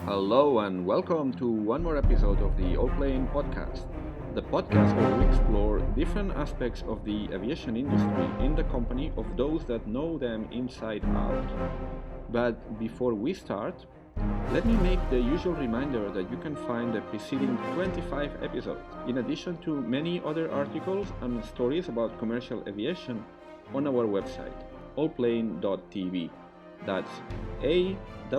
Hello and welcome to one more episode of the Allplane Podcast, the podcast where we explore different aspects of the aviation industry in the company of those that know them inside out. But before we start, let me make the usual reminder that you can find the preceding 25 episodes, in addition to many other articles and stories about commercial aviation, on our website, Allplane.tv. That's ALLPLANE.tv.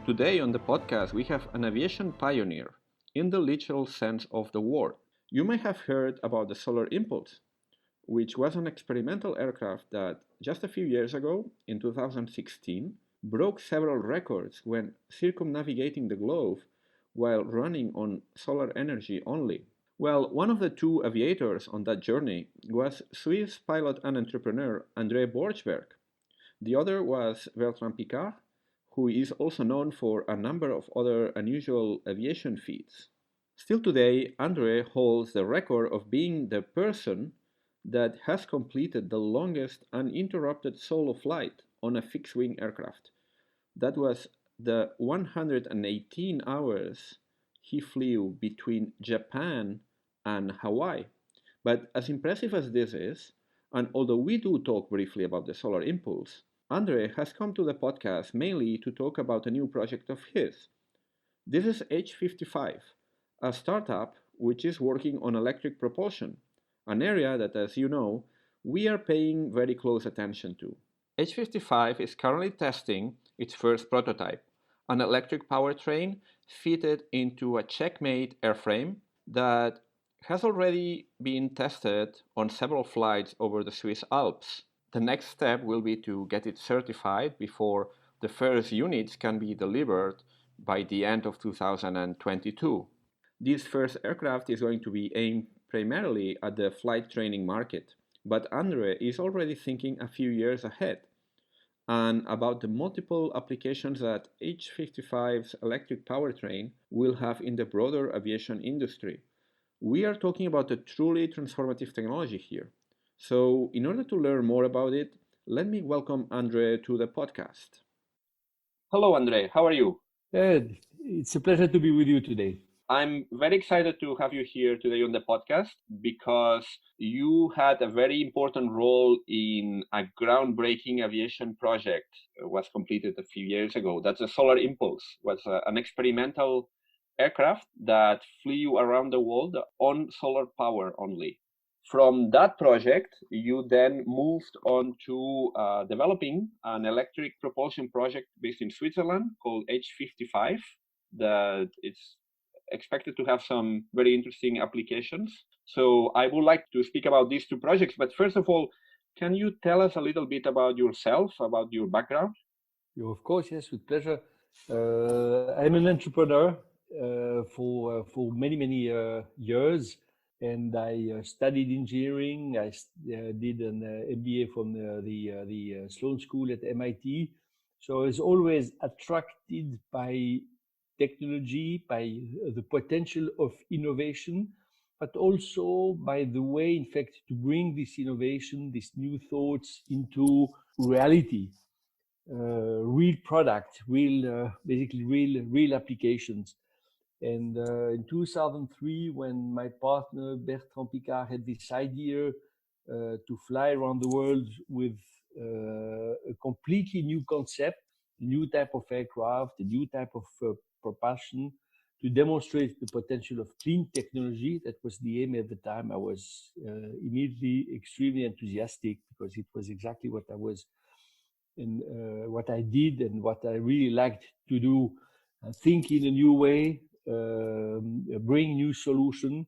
Today on the podcast we have an aviation pioneer, in the literal sense of the word. You may have heard about the Solar Impulse, which was an experimental aircraft that just a few years ago, in 2016, broke several records when circumnavigating the globe while running on solar energy only. Well, one of the two aviators on that journey was Swiss pilot and entrepreneur André Borschberg. The other was Bertrand Piccard, who is also known for a number of other unusual aviation feats. Still today, André holds the record of being the person that has completed the longest uninterrupted solo flight on a fixed-wing aircraft. That was the 118 hours he flew between Japan and Hawaii. But as impressive as this is, and although we do talk briefly about the Solar Impulse, André has come to the podcast mainly to talk about a new project of his. This is H55, a startup which is working on electric propulsion, an area that, as you know, we are paying very close attention to. H55 is currently testing its first prototype, an electric powertrain fitted into a checkmate airframe that has already been tested on several flights over the Swiss Alps. The next step will be to get it certified before the first units can be delivered by the end of 2022. This first aircraft is going to be aimed primarily at the flight training market, but André is already thinking a few years ahead and about the multiple applications that H55's electric powertrain will have in the broader aviation industry. We are talking about a truly transformative technology here. So, in order to learn more about it, let me welcome André to the podcast. Hello, André. How are you? Ed, it's a pleasure to be with you today. I'm very excited to have you here today on the podcast because you had a very important role in a groundbreaking aviation project was completed a few years ago. That's the Solar Impulse, was an experimental aircraft that flew around the world on solar power only. From that project, you then moved on to developing an electric propulsion project based in Switzerland called H55 that it's expected to have some very interesting applications. So I would like to speak about these two projects. But first of all, can you tell us a little bit about yourself, about your background? Of course, yes, with pleasure. I'm an entrepreneur for many years, and I studied engineering. I did an MBA from the Sloan School at MIT. So I was always attracted by technology, by the potential of innovation, but also by the way, in fact, to bring this innovation, these new thoughts into reality, real product, basically real applications. And in 2003, when my partner Bertrand Piccard had this idea to fly around the world with a completely new concept, a new type of aircraft, a new type of propulsion, to demonstrate the potential of clean technology. That was the aim at the time. I was immediately extremely enthusiastic because it was exactly what I was and what I did and what I really liked to do. Think in a new way, bring new solution.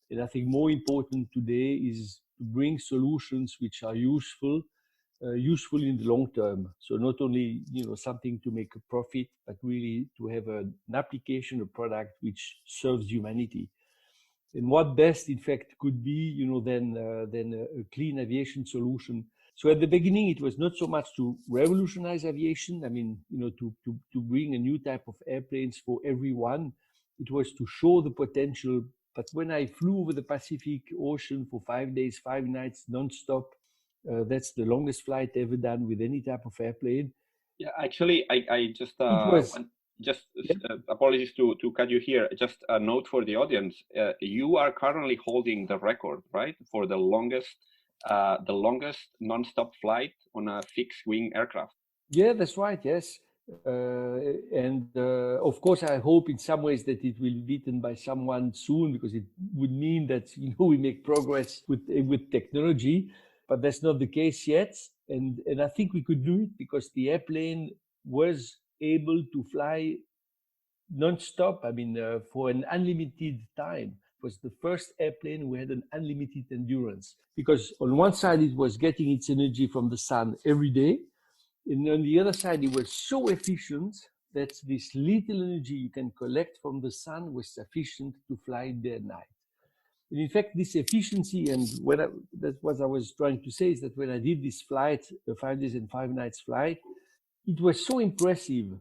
And I think more important today is to bring solutions which are useful in the long term. So not only something to make a profit, but really to have an application, a product which serves humanity. And what best, in fact, could be than a clean aviation solution. So at the beginning, it was not so much to revolutionize aviation. I mean, to bring a new type of airplanes for everyone. It was to show the potential. But when I flew over the Pacific Ocean for 5 days, 5 nights, non-stop, that's the longest flight ever done with any type of airplane. Yeah, actually, I just It was, just yeah, apologies to cut you here. Just a note for the audience. You are currently holding the record, right, for the longest non-stop flight on a fixed wing aircraft. yeah, that's right, yes. And of course, I hope in some ways that it will be beaten by someone soon, because it would mean that we make progress with technology, but that's not the case yet. And I think we could do it because the airplane was able to fly non-stop. I mean, for an unlimited time. It was the first airplane who had an unlimited endurance, because on one side it was getting its energy from the sun every day, and on the other side, it was so efficient that this little energy you can collect from the sun was sufficient to fly day and night. And in fact, this efficiency, and that's what I was trying to say, is that when I did this flight, a 5 days and 5 nights flight, it was so impressive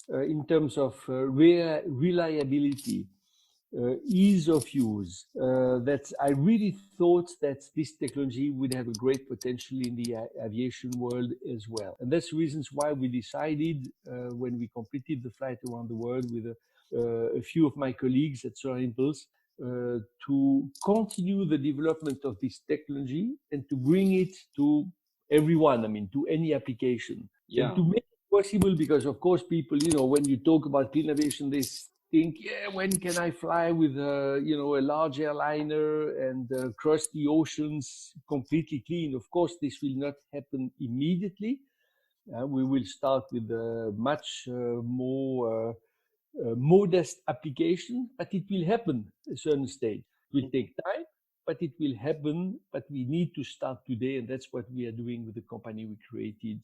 in terms of reliability, ease of use, that I really thought that this technology would have a great potential in the aviation world as well. And that's the reasons why we decided, when we completed the flight around the world with a few of my colleagues at Solar Impulse, to continue the development of this technology and to bring it to everyone, I mean, to any application. Yeah. And to make it possible, because of course people, when you talk about clean aviation, they think, yeah, when can I fly with a large airliner and cross the oceans completely clean? Of course, this will not happen immediately. We will start with a much more modest application, but it will happen at a certain stage. It will take time, but it will happen. But we need to start today, and that's what we are doing with the company we created,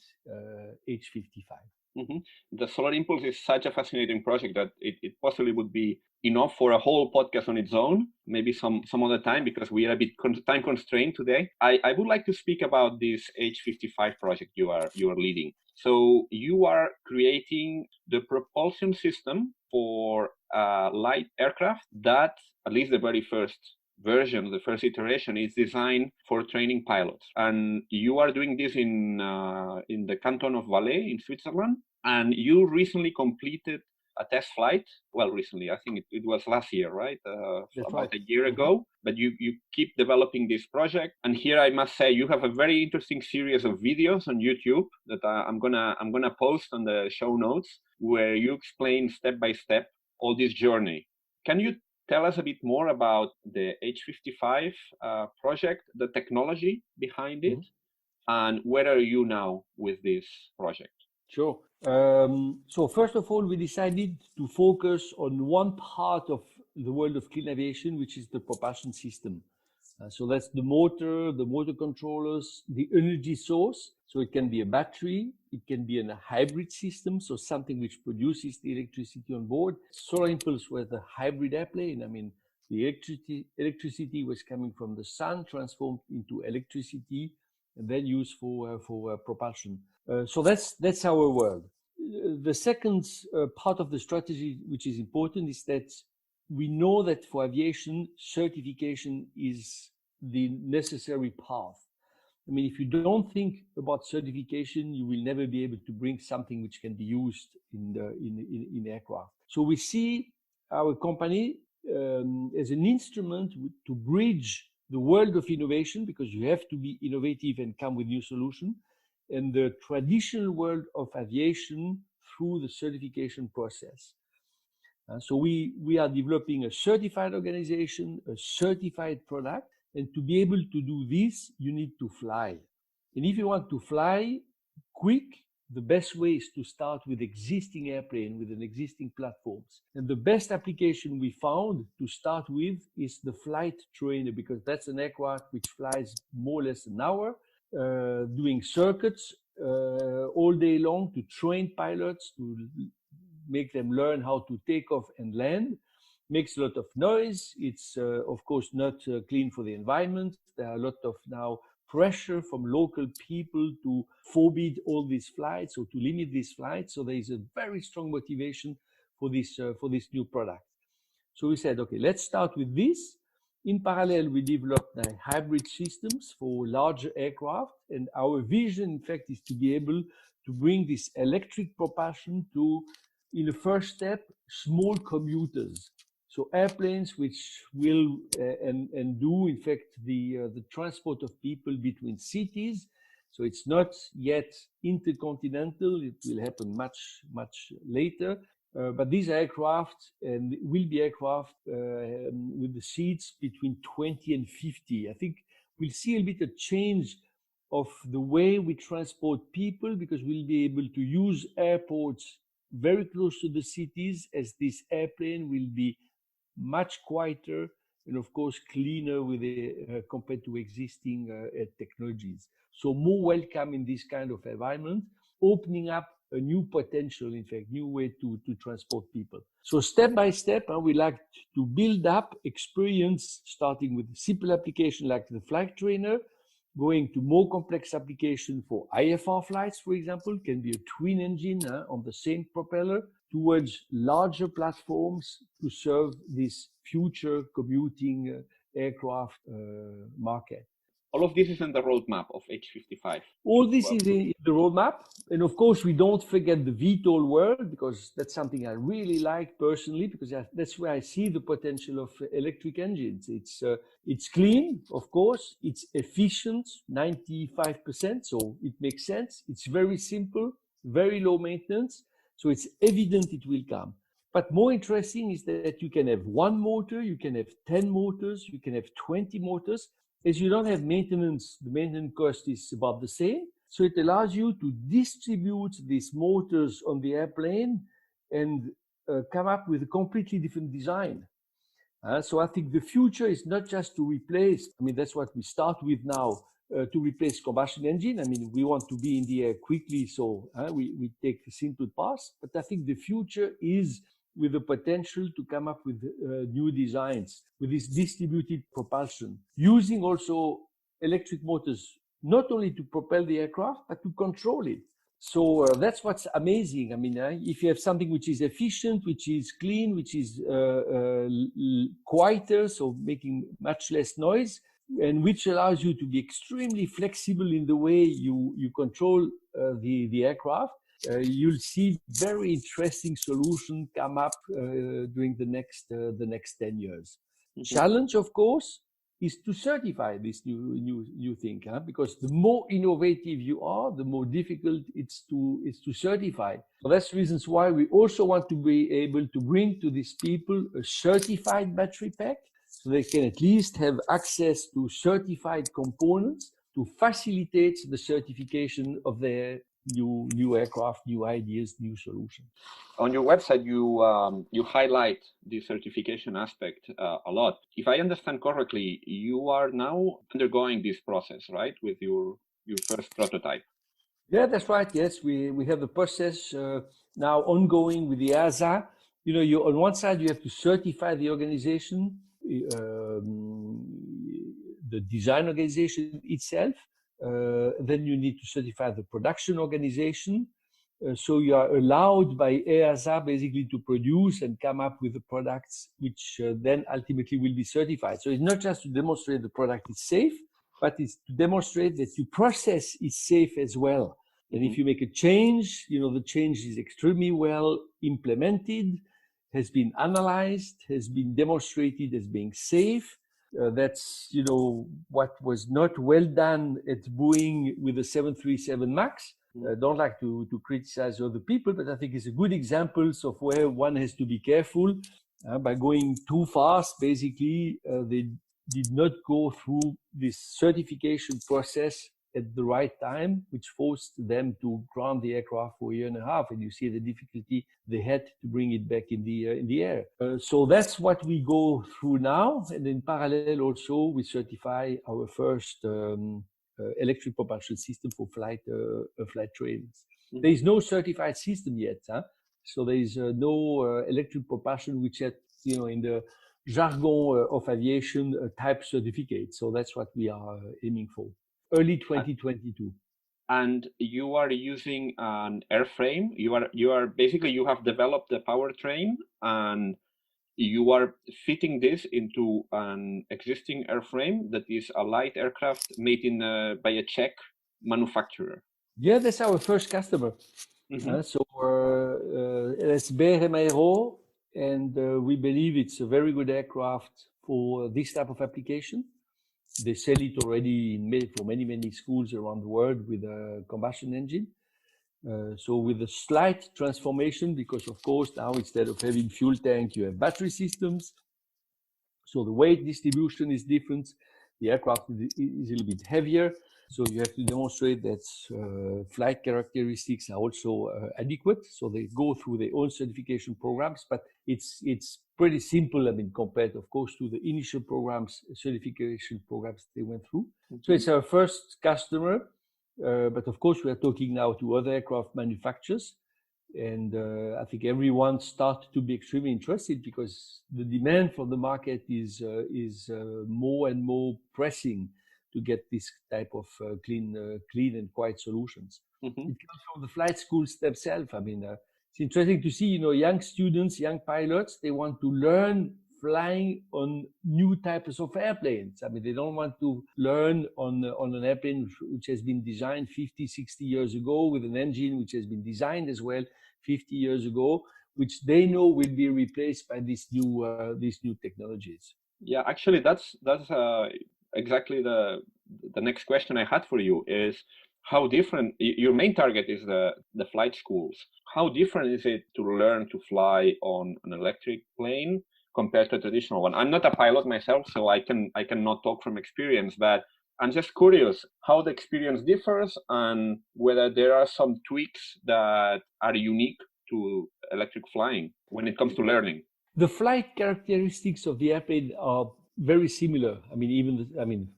H55. Mm-hmm. The Solar Impulse is such a fascinating project that it possibly would be enough for a whole podcast on its own, maybe some other time, because we are a bit time constrained today. I would like to speak about this H55 project you are leading. So you are creating the propulsion system for a light aircraft that, at least the very first version, the first iteration, is designed for training pilots, and you are doing this in the canton of Valais in Switzerland. And you recently completed a test flight. Well, recently, I think it was last year, right? That's about right. a year ago. But you keep developing this project, and here I must say you have a very interesting series of videos on YouTube that I'm gonna post on the show notes, where you explain step by step all this journey. Can you tell us a bit more about the H55 project, the technology behind it, and where are you now with this project? Sure. So first of all, we decided to focus on one part of the world of clean aviation, which is the propulsion system. So that's the motor controllers, the energy source. So it can be a battery, it can be a hybrid system, so something which produces the electricity on board. Solar Impulse was a hybrid airplane. I mean, the electricity was coming from the sun, transformed into electricity, and then used for propulsion. So that's our world. The second part of the strategy, which is important, is that we know that for aviation, certification is the necessary path. I mean, if you don't think about certification, you will never be able to bring something which can be used in aircraft. So we see our company as an instrument to bridge the world of innovation, because you have to be innovative and come with new solutions, and the traditional world of aviation through the certification process. So we are developing a certified organization, a certified product, and to be able to do this, you need to fly. And if you want to fly quick, the best way is to start with existing airplane, with an existing platforms. And the best application we found to start with is the flight trainer, because that's an aircraft which flies more or less an hour, doing circuits all day long to train pilots, to make them learn how to take off and land. Makes a lot of noise. It's of course not clean for the environment. There are a lot of now pressure from local people to forbid all these flights or to limit these flights. So there is a very strong motivation for this new product. So we said, okay, let's start with this. In parallel, we developed hybrid systems for larger aircraft, and our vision, in fact, is to be able to bring this electric propulsion to, in the first step, small commuters. So airplanes which will and do in fact the transport of people between cities. So it's not yet intercontinental. It will happen much later. But these aircraft and will be aircraft with the seats between 20 and 50. I think we'll see a bit of change of the way we transport people, because we'll be able to use airports very close to the cities, as this airplane will be much quieter and of course cleaner with compared to existing technologies. So more welcome in this kind of environment, opening up a new potential, in fact, new way to transport people. So step by step, we like to build up experience, starting with simple application like the flight trainer, going to more complex application for IFR flights, for example, can be a twin engine on the same propeller, towards larger platforms to serve this future commuting aircraft market. All of this is in the roadmap of H55. All this is in the roadmap. And of course, we don't forget the VTOL world, because that's something I really like personally, because that's where I see the potential of electric engines. It's clean, of course. It's efficient, 95%. So it makes sense. It's very simple, very low maintenance. So it's evident it will come. But more interesting is that you can have one motor, you can have 10 motors, you can have 20 motors. As you don't have maintenance, the maintenance cost is about the same. So it allows you to distribute these motors on the airplane and come up with a completely different design. So I think the future is not just to replace, that's what we start with now, to replace combustion engine. We want to be in the air quickly, so we take a simple path. But I think the future is with the potential to come up with new designs, with this distributed propulsion, using also electric motors, not only to propel the aircraft, but to control it. So that's what's amazing. If you have something which is efficient, which is clean, which is quieter, so making much less noise, and which allows you to be extremely flexible in the way you control the aircraft, you'll see very interesting solutions come up during the next 10 years. Mm-hmm. Challenge, of course, is to certify this new thing, because the more innovative you are, the more difficult it's to certify. So that's reasons why we also want to be able to bring to these people a certified battery pack, so they can at least have access to certified components to facilitate the certification of their new aircraft, new ideas, new solutions. On your website, you highlight the certification aspect a lot. If I understand correctly, you are now undergoing this process, right, with your first prototype? Yeah, that's right. Yes, we have the process now ongoing with the EASA. On one side you have to certify the organization, the design organization itself. Then you need to certify the production organization. So you are allowed by EASA basically to produce and come up with the products which then ultimately will be certified. So it's not just to demonstrate the product is safe, but it's to demonstrate that your process is safe as well. And if you make a change, the change is extremely well implemented, has been analyzed, has been demonstrated as being safe. That's, what was not well done at Boeing with the 737 MAX. I don't like to criticize other people, but I think it's a good example of where one has to be careful. By going too fast, basically, they did not go through this certification process at the right time, which forced them to ground the aircraft for a year and a half. And you see the difficulty they had to bring it back in the air. So that's what we go through now. And in parallel also, we certify our first electric propulsion system for flight trains. Mm-hmm. There is no certified system yet. So there is no electric propulsion which had, in the jargon of aviation, type certificate. So that's what we are aiming for. Early 2022. And you are using an airframe. You are basically, you have developed the powertrain and you are fitting this into an existing airframe that is a light aircraft made by a Czech manufacturer. Yeah, that's our first customer. Mm-hmm. That's BRM, and we believe it's a very good aircraft for this type of application. They sell it already for many, many schools around the world with a combustion engine. So with a slight transformation, because of course now instead of having fuel tank, you have battery systems. So the weight distribution is different. The aircraft is a little bit heavier. So you have to demonstrate that flight characteristics are also adequate. So they go through their own certification programs, but it's pretty simple. I mean, compared, of course, to the initial programs, certification programs they went through. Mm-hmm. So it's our first customer, but of course we are talking now to other aircraft manufacturers. And I think everyone started to be extremely interested because the demand from the market is more and more pressing to get this type of clean and quiet solutions. Mm-hmm. It comes from the flight schools themselves. I mean, it's interesting to see, young students, young pilots, they want to learn flying on new types of airplanes. I mean, they don't want to learn on an airplane which has been designed 50, 60 years ago with an engine which has been designed as well 50 years ago, which they know will be replaced by these new technologies. Yeah, actually, that's exactly the next question I had for you is how different your main target is the flight schools. How different is it to learn to fly on an electric plane compared to a traditional one? I'm not a pilot myself, so I cannot talk from experience, but I'm just curious how the experience differs and whether there are some tweaks that are unique to electric flying when it comes to learning. The flight characteristics of the airplane are very similar. I mean,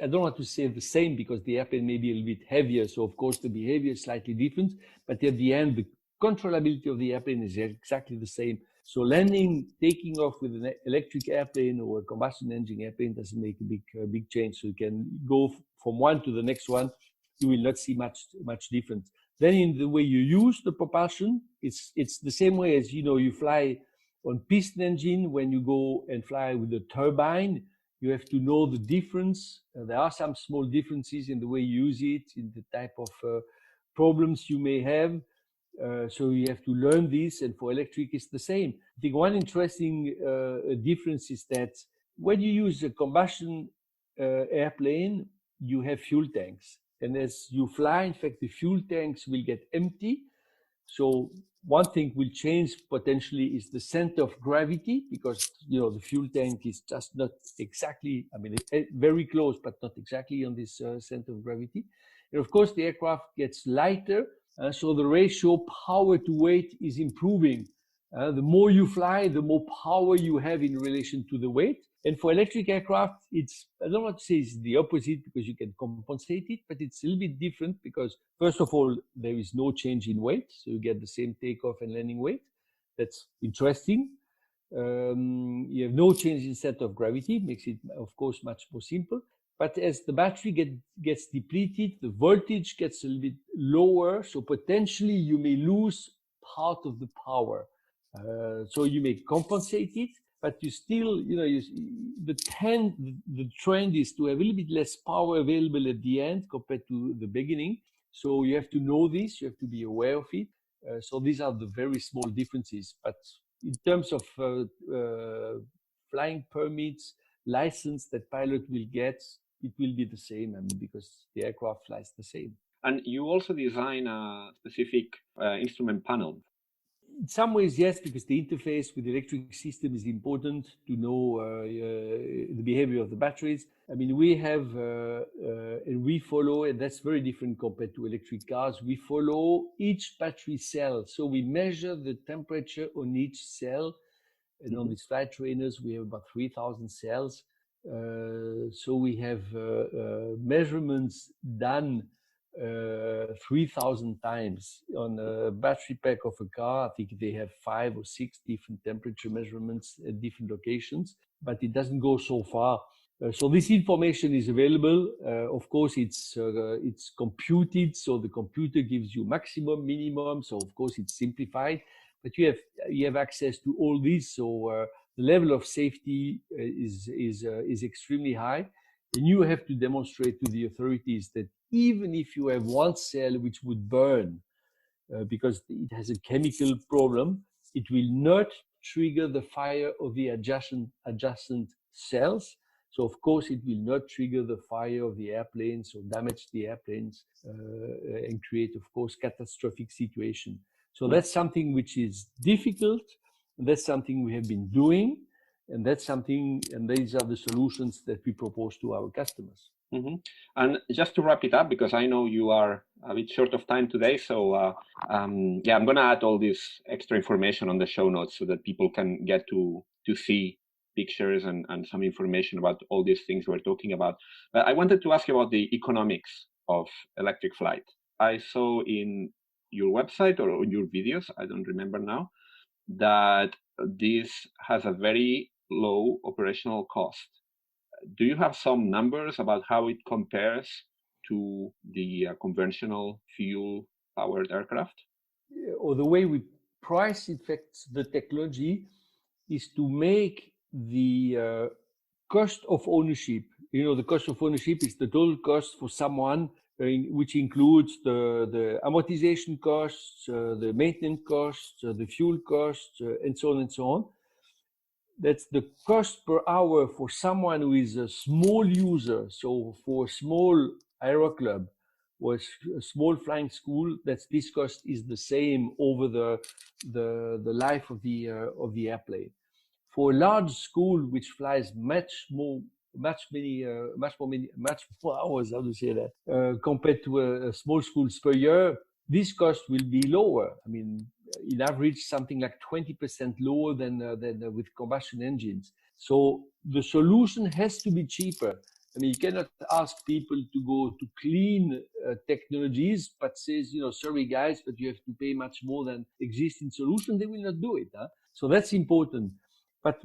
I don't want to say the same because the airplane may be a little bit heavier, so of course the behavior is slightly different. But at the end, the controllability of the airplane is exactly the same. So landing, taking off with an electric airplane or a combustion engine airplane doesn't make a big change. So you can go from one to the next one. You will not see much difference. Then in the way you use the propulsion, it's the same way as you fly on piston engine. When you go and fly with a turbine, you have to know the difference. There are some small differences in the way you use it, in the type of problems you may have. So you have to learn this, and for electric it's the same. I think one interesting difference is that when you use a combustion airplane, you have fuel tanks. And as you fly, in fact, the fuel tanks will get empty. So one thing will change potentially is the center of gravity, because the fuel tank is just not exactly, I mean, it's very close, but not exactly on this center of gravity. And of course, the aircraft gets lighter, so the ratio power to weight is improving. The more you fly, the more power you have in relation to the weight. And for electric aircraft, I don't want to say it's the opposite because you can compensate it, but it's a little bit different because, first of all, there is no change in weight. So you get the same takeoff and landing weight. That's interesting. You have no change in center of gravity, makes it, of course, much more simple. But as the battery gets depleted, the voltage gets a little bit lower. So potentially you may lose part of the power. So you may compensate it, but you still, the trend is to have a little bit less power available at the end compared to the beginning. So you have to know this, you have to be aware of it. So these are the very small differences. But in terms of flying permits, license that pilot will get, it will be the same, because the aircraft flies the same. And you also design a specific instrument panel. In some ways, yes, because the interface with the electric system is important to know the behavior of the batteries. I mean, we have and we follow, and that's very different compared to electric cars. We follow each battery cell. So we measure the temperature on each cell. And on these flight trainers, we have about 3,000 cells. So we have measurements done 3,000 times on a battery pack of a car. I think they have 5 or 6 different temperature measurements at different locations, but it doesn't go so far. So this information is available. Of course, it's computed, so the computer gives you maximum, minimum. So of course, it's simplified, but you have access to all these. So the level of safety is extremely high. And you have to demonstrate to the authorities that even if you have one cell which would burn, because it has a chemical problem, it will not trigger the fire of the adjacent cells. So of course it will not trigger the fire of the airplanes or damage the airplanes and create, of course, catastrophic situation. So that's something which is difficult. That's something we have been doing, and that's something, and these are the solutions that we propose to our customers. Mm-hmm. And just to wrap it up, because I know you are a bit short of time today, so I'm going to add all this extra information on the show notes so that people can get to see pictures and some information about all these things we're talking about. But I wanted to ask you about the economics of electric flight. I saw in your website or your videos, I don't remember now, that this has a very low operational cost. Do you have some numbers about how it compares to the conventional fuel-powered aircraft? Or the way we price, in fact, the technology is to make the cost of ownership. The cost of ownership is the total cost for someone, which includes the amortization costs, the maintenance costs, the fuel costs, and so on and so on. That's the cost per hour for someone who is a small user. So for a small aero club or a small flying school, this cost is the same over the life of the airplane. For a large school which flies much more hours, how to say that, compared to a small schools per year, this cost will be lower. I mean, in average, something like 20% lower than with combustion engines. So the solution has to be cheaper. I mean, you cannot ask people to go to clean technologies, but says, sorry guys, but you have to pay much more than existing solution. They will not do it. So that's important. But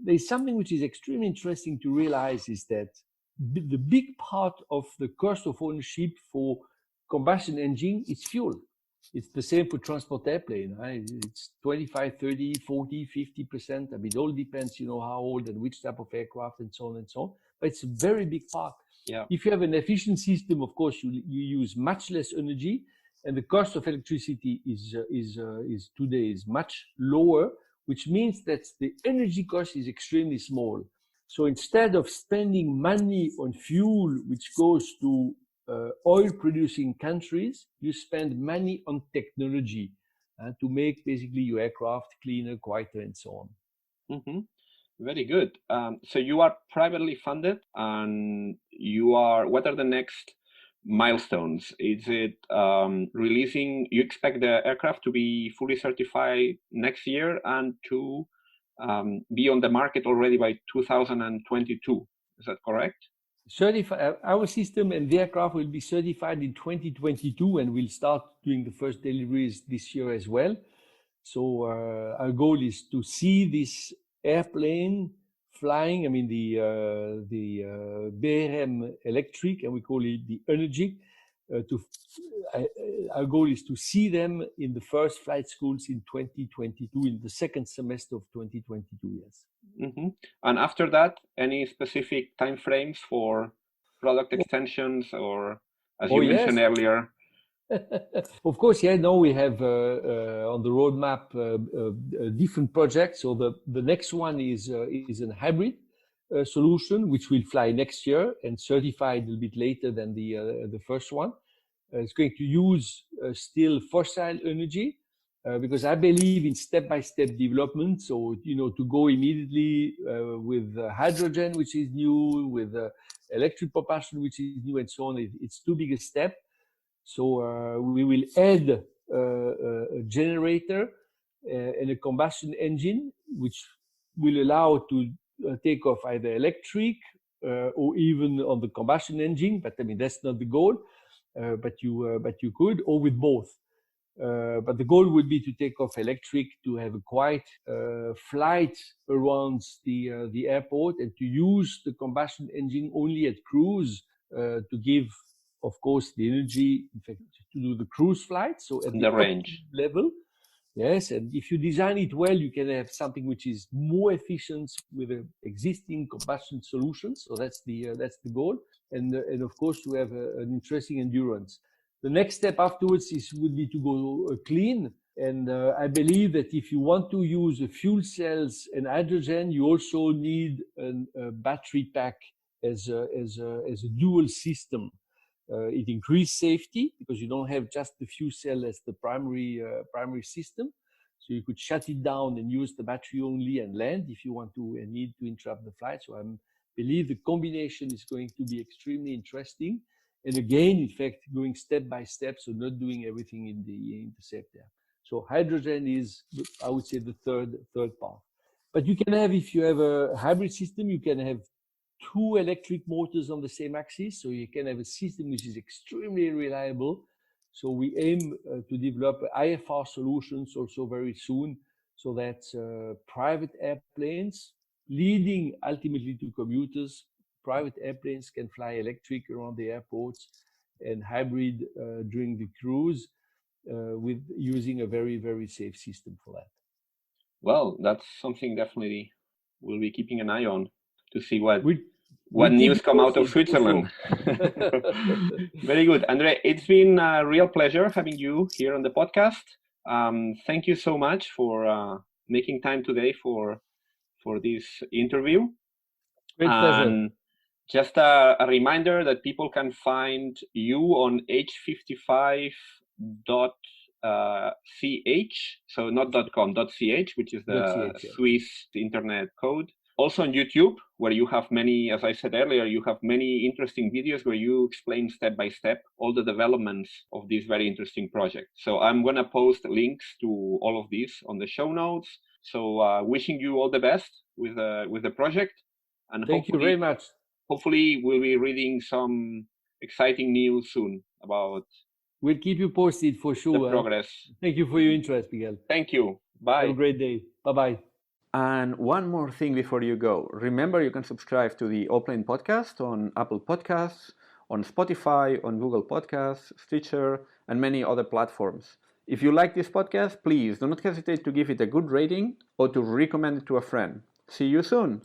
there's something which is extremely interesting to realize is that the big part of the cost of ownership for combustion engine is fuel. It's the same for transport airplane. Right? It's 25, 30, 40, 50%. I mean, it all depends, how old and which type of aircraft and so on and so on. But it's a very big part. Yeah. If you have an efficient system, of course, you use much less energy, and the cost of electricity is today much lower, which means that the energy cost is extremely small. So instead of spending money on fuel, which goes to oil-producing countries, you spend money on technology to make basically your aircraft cleaner, quieter, and so on. Mm-hmm. Very good. So you are privately funded, and what are the next milestones? Is it releasing? You expect the aircraft to be fully certified next year and to be on the market already by 2022. Is that correct? Our system and the aircraft will be certified in 2022, and we'll start doing the first deliveries this year as well. So our goal is to see this airplane flying. I mean the BRM electric, and we call it the Energic. Our goal is to see them in the first flight schools in 2022, in the second semester of 2022. Yes. Mm-hmm. And after that, any specific time frames for product extensions, or as you mentioned earlier? Of course, now we have on the roadmap different projects. So the next one is a hybrid solution, which will fly next year and certified a little bit later than the first one. It's going to use still fossil energy because I believe in step-by-step development. So to go immediately with hydrogen, which is new, with electric propulsion, which is new, and so on, it's too big a step. So we will add a generator and a combustion engine, which will allow to take off either electric or even on the combustion engine. But I mean, that's not the goal. But you could, or with both. But the goal would be to take off electric, to have a quiet flight around the airport, and to use the combustion engine only at cruise to give, of course, the energy, in fact, to do the cruise flight. So at the range level, Yes, and if you design it well, you can have something which is more efficient with existing combustion solutions. So that's the goal, and of course to have an interesting endurance. The next step afterwards would be to go clean, and I believe that if you want to use fuel cells and hydrogen, you also need a battery pack as a dual system. It increased safety because you don't have just the fuel cell as the primary system. So you could shut it down and use the battery only and land if you want to and need to interrupt the flight. So I believe the combination is going to be extremely interesting. And again, in fact, going step by step, so not doing everything in the same time. So hydrogen is, I would say, the third part. But you can have, if you have a hybrid system, you can have two electric motors on the same axis, so you can have a system which is extremely reliable. So we aim to develop IFR solutions also very soon, so that private airplanes, leading ultimately to commuters, private airplanes can fly electric around the airports and hybrid during the cruise with using a very, very safe system for that. Well, that's something definitely we'll be keeping an eye on to see what we'll news come out of sure. Switzerland. Very good. Andre, it's been a real pleasure having you here on the podcast. Thank you so much for making time today for this interview. Great pleasure. Just a reminder that people can find you on H55.ch, so not .com, .ch, which is the Swiss internet code. Also on YouTube, where you have many, as I said earlier, you have many interesting videos where you explain step by step all the developments of this very interesting project. So I'm going to post links to all of these on the show notes. So wishing you all the best with the project. And thank you very much. Hopefully we'll be reading some exciting news soon about. We'll keep you posted for sure. The progress. Thank you for your interest, Miguel. Thank you. Bye. Have a great day. Bye-bye. And one more thing before you go. Remember, you can subscribe to the Allplane Podcast on Apple Podcasts, on Spotify, on Google Podcasts, Stitcher, and many other platforms. If you like this podcast, please do not hesitate to give it a good rating or to recommend it to a friend. See you soon.